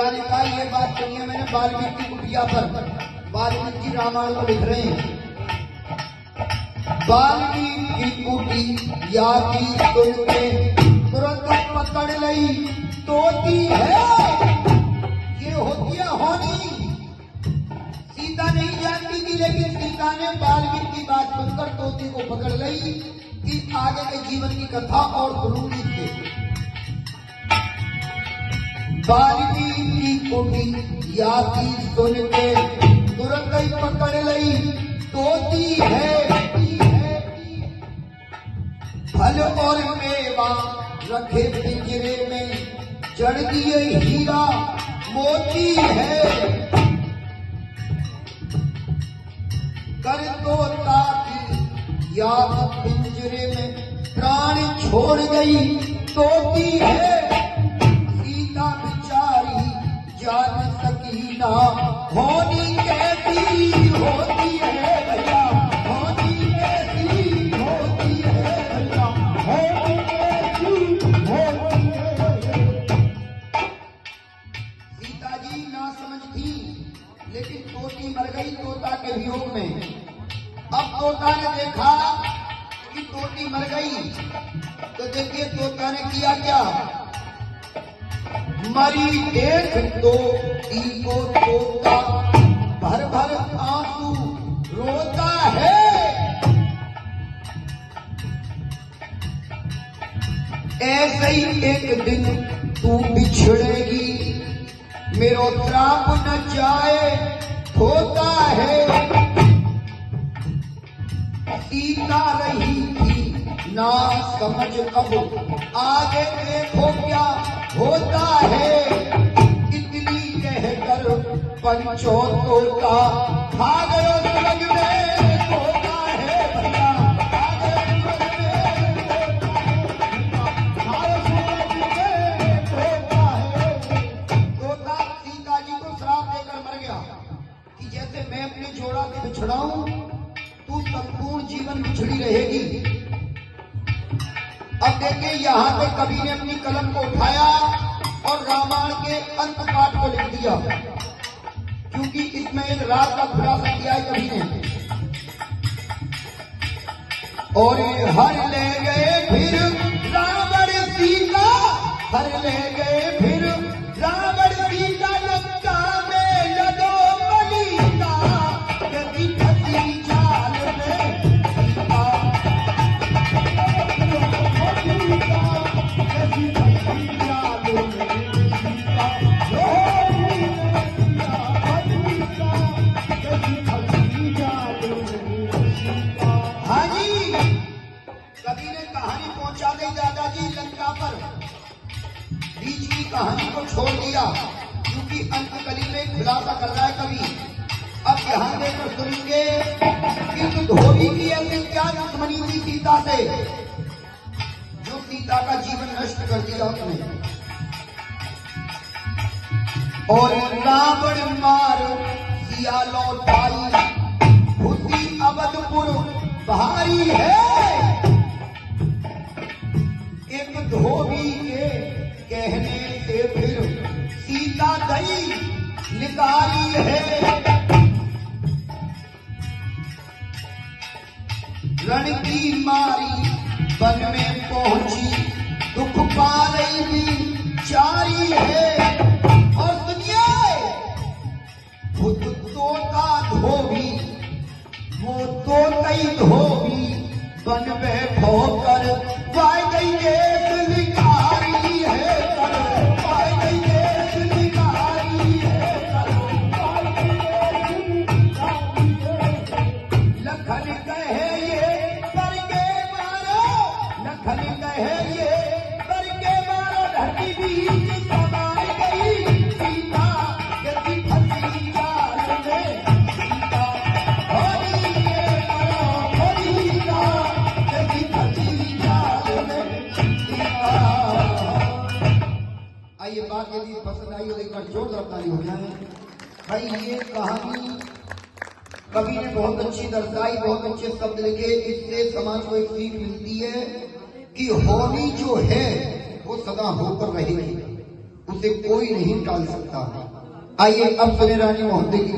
सीता ने कहा ये बात सुनिए मैंने वाल्मीकि की कुटिया पर। वाल्मीकि रामायण को लिख रहे हैं। वाल्मीकि की कुटिया की सुन के तुरंत पकड़ लई तोती है, ये होती है होनी। सीता नहीं जानती थी, लेकिन सीता ने वाल्मीकि की बात सुनकर तोती को पकड़ लई कि आगे के जीवन की कथा और सुनूंगी थे। वाल्मीकि की कुटिया की सुन के तुरंत ही पकड़ लई तोती है। फल और मेवा रखे पिंजरे में, जड़ दिए हीरा मोती है। कर तोता की याद पिंजरे में प्राण छोड़ गई तोती है। सीता बिचारी जान सकी ना होनी कैसी होती है भैया, होनी कैसी होती है भैया, होनी कैसी होती है। सीता जी ना समझ थी, लेकिन तोती मर गई तोता के वियोग में। अब तोता ने देखा कि तोती मर गई, तो देखिए तोता ने किया क्या। मरी देख तोती को तोता भर भर आंसू रोता है। ऐसे ही एक दिन तू बिछड़ेगी, मेरो श्राप न जाए होता है। सीता रही थी ना समझ अब, आगे देखो क्या होता है। इतनी कहकर पंचो तोता खा गयो समझ में होता है भैया, खा गयो समझ में होता है। तोता सीता जी को श्राप देकर मर गया कि जैसे मैं अपने जोड़ा से बिछड़ाऊं, तू संपूर्ण जीवन बिछड़ी रहेगी। अब देखिए यहाँ पे कवि ने अपनी कलम को उठाया और रामायण के अंत पाठ को लिख दिया, क्योंकि इसमें एक रात का खुलासा किया है कवि ने। और हर ले गए फिर रावण सीता, हर ले गए फिर रावण सीता, लंका में लदो बलिता, यदि फंसी जाल में सीता, यदि फंसी जाल में सीता, यदि फंसी जाल में सीता। हाँ जी, कवि ने कहानी पहुंचा दी दादाजी लंका पर, बीच की कहानी को छोड़ दिया, क्योंकि अंत कली में खुलासा कर रहा है कवि। अब ध्यान देकर सुनेंगे कि धोबी की ऐसी क्या दुश्मनी थी सीता से, जो सीता का जीवन नष्ट कर दिया उसने। और रावण मार सिया लौटाई, खुशी अवधपुर भारी है। एक धोबी के कहने से फिर सीता दई निकाली है। रण की मारी वन में पहुंची, दुख पा रही भी चारी है। और सुनिए, खुद तोता धोबी, वो तोतई धोबी, वन में भोकर पाई गई देश निकारी है कर, पाई गई देश निकारी है कर, पाई गई देश निकारी। लखन कहे ये करके मारो, लखन कहे ये करके मारो, धरती बीच समाई गई सीता, यदि फंसी जाल में सीता, होली ये करो होली का, यदि फंसी जाल में सीता। आइए बात यदि पसंद आई तो एक बार जोरदार ताली हो जाए भाई। ये कहानी कवि ने बहुत अच्छी दर्शाई, बहुत अच्छे शब्द लिखे। इससे समाज को एक सीख मिलती है कि होनी जो है वो सदा होकर रहेगी, उसे कोई नहीं टाल सकता। आइए अब सुने रानी मोहम्मद की